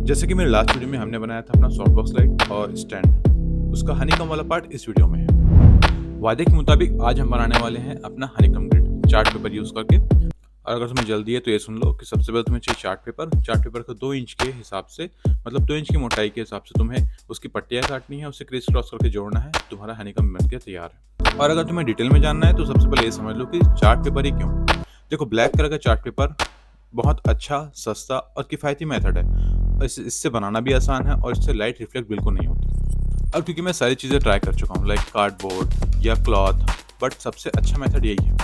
जैसे कि मेरे लास्ट वीडियो में हमने बनाया था अपना सॉफ्ट बॉक्स लाइट और स्टैंड, उसका हनीकम वाला पार्ट इस वीडियो में है। वादे के मुताबिक आज हम बनाने वाले हैं अपना हनीकम ग्रिड चार्ट पेपर यूज़ करके। और अगर तुम्हें जल्दी है तो ये सुन लो कि सबसे पहले तुम्हें चाहिए चार्ट पेपर को 2 इंच के हिसाब से, मतलब 2 इंच की मोटाई के हिसाब से तुम्हें उसकी पट्टियाँ काटनी है, उसे क्रिस क्रॉस करके जोड़ना है। तुम्हारा हनीकम बन के तैयार है। और अगर तुम्हें डिटेल में जानना है तो सबसे पहले ये समझ लो कि चार्ट पेपर ही क्यों। देखो, ब्लैक कलर का चार्ट पेपर बहुत अच्छा, सस्ता और किफ़ायती मेथड है। इससे बनाना भी आसान है और इससे लाइट रिफ्लेक्ट बिल्कुल नहीं होती। अब क्योंकि मैं सारी चीज़ें ट्राई कर चुका हूँ, लाइक कार्डबोर्ड या क्लॉथ, बट सबसे अच्छा मेथड यही है।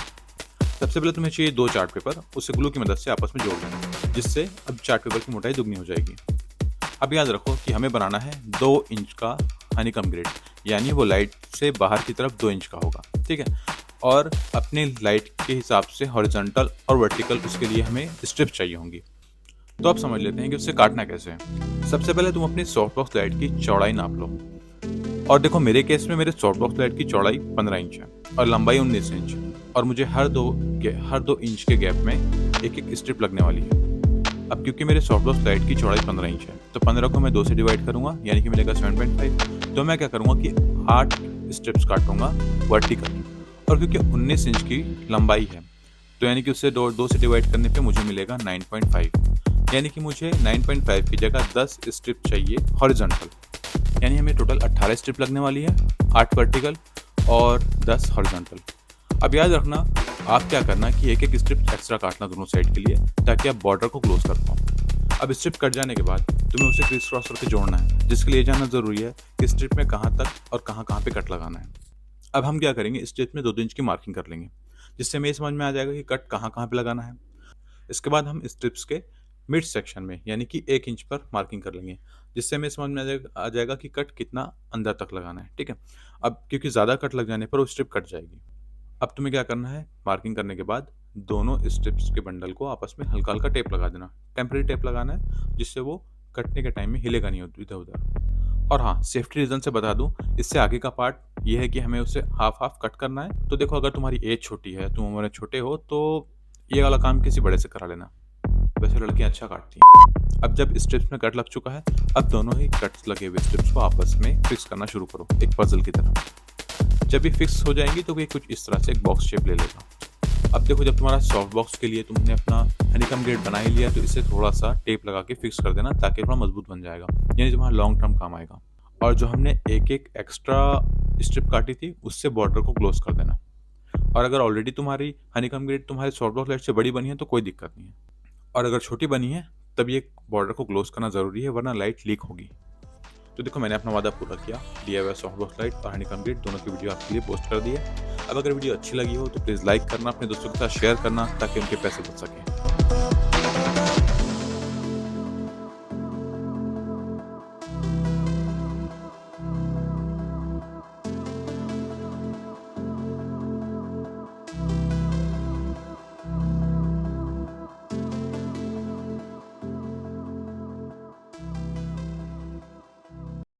सबसे पहले तुम्हें चाहिए 2 चार्ट पेपर, उसे ग्लू की मदद से आपस में जोड़ देना, जिससे अब चार्ट पेपर की मोटाई दुगनी हो जाएगी। अब याद रखो कि हमें बनाना है 2 इंच का हनीकम ग्रिड, यानी वो लाइट से बाहर की तरफ 2 इंच का होगा, ठीक है। और अपने लाइट के हिसाब से हॉरिजॉन्टल और वर्टिकल उसके लिए हमें स्ट्रिप्स चाहिए होंगी। तो अब समझ लेते हैं कि उससे काटना कैसे है। सबसे पहले तुम अपनी सॉफ्ट बॉक्स लाइट की चौड़ाई नाप लो। और देखो, मेरे केस में मेरे सॉफ्ट बॉक्स लाइट की चौड़ाई 15 इंच है और लंबाई 19 इंच, और मुझे हर दो इंच के गैप में एक स्ट्रिप लगने वाली है। अब क्योंकि मेरे सॉफ्ट बॉक्स लाइट की चौड़ाई 15 इंच है, तो 15 को मैं 2 से डिवाइड करूंगा, यानी कि मिलेगा 7.5। तो मैं क्या करूंगा कि 8 स्ट्रिप्स काटूंगा वर्टिकल। और क्योंकि 19 इंच की लंबाई है, तो यानी कि उससे 2 से डिवाइड करने पे मुझे मिलेगा 9.5, यानी कि मुझे 9.5 की जगह 10 स्ट्रिप चाहिए हॉरिजॉन्टल। यानी हमें टोटल 18 स्ट्रिप लगने वाली है, 8 वर्टिकल और 10 हॉरिजॉन्टल। अब याद रखना, आप क्या करना कि एक स्ट्रिप एक्स्ट्रा काटना दोनों साइड के लिए, ताकि आप बॉर्डर को क्लोज कर पाओ। अब स्ट्रिप कट जाने के बाद तुम्हें उसे क्रिस क्रॉस करके जोड़ना है, जिसके लिए जानना जरूरी है कि स्ट्रिप में कहाँ तक और कहाँ पे कट लगाना है। अब हम क्या करेंगे, स्ट्रिप में 2 इंच की मार्किंग कर लेंगे, जिससे हमें समझ में आ जाएगा कि कट कहाँ पे लगाना है। इसके बाद हम स्ट्रिप्स के मिड सेक्शन में, यानी कि 1 इंच पर मार्किंग कर लेंगे, जिससे हमें समझ में आ जाएगा कि कट कितना अंदर तक लगाना है, ठीक है। अब क्योंकि ज़्यादा कट लग जाने पर वो स्ट्रिप कट जाएगी। अब तुम्हें क्या करना है, मार्किंग करने के बाद दोनों स्ट्रिप्स के बंडल को आपस में हल्का हल्का टेप लगा देना। टेम्परेरी टेप लगाना है, जिससे वो कटने के टाइम में हिलेगा नहीं इधर उधर। और हाँ, सेफ्टी रीज़न से बता दूं, इससे आगे का पार्ट ये है कि हमें उसे हाफ कट करना है। तो देखो, अगर तुम्हारी एज छोटी है, तुम उम्र में छोटे हो, तो ये वाला काम किसी बड़े से करा लेना। वैसे लड़कियां अच्छा काटती हैं। अब जब स्ट्रिप्स में कट लग चुका है, अब दोनों ही कट्स लगे हुए स्ट्रिप्स को आपस में फिक्स करना शुरू करो, एक पजल की तरह। जब ये फिक्स हो जाएंगी तो ये कुछ इस तरह से एक बॉक्स शेप ले लेगा। अब देखो, जब तुम्हारा सॉफ्ट बॉक्स के लिए तुमने अपना हनीकम ग्रिड बना ही लिया, तो इसे थोड़ा सा टेप लगा के फिक्स कर देना, ताकि थोड़ा मजबूत बन जाएगा, यानी तुम्हारा लॉन्ग टर्म काम आएगा। और जो हमने एक एक्स्ट्रा स्ट्रिप काटी थी, उससे बॉर्डर को क्लोज कर देना। और अगर ऑलरेडी तुम्हारी हनीकम ग्रिड तुम्हारे सॉफ्ट बॉक्स लाइट से बड़ी बनी है तो कोई दिक्कत नहीं है, और अगर छोटी बनी है तब ये बॉर्डर को क्लोज करना ज़रूरी है, वरना लाइट लीक होगी। तो देखो, मैंने अपना वादा पूरा किया, DIY सॉफ्ट बॉक्स लाइट और हनीकम ग्रिड दोनों की वीडियो आपके लिए पोस्ट कर दी है। अब अगर वीडियो अच्छी लगी हो तो प्लीज़ लाइक करना, अपने दोस्तों के साथ शेयर करना, ताकि उनके पैसे बच सकें।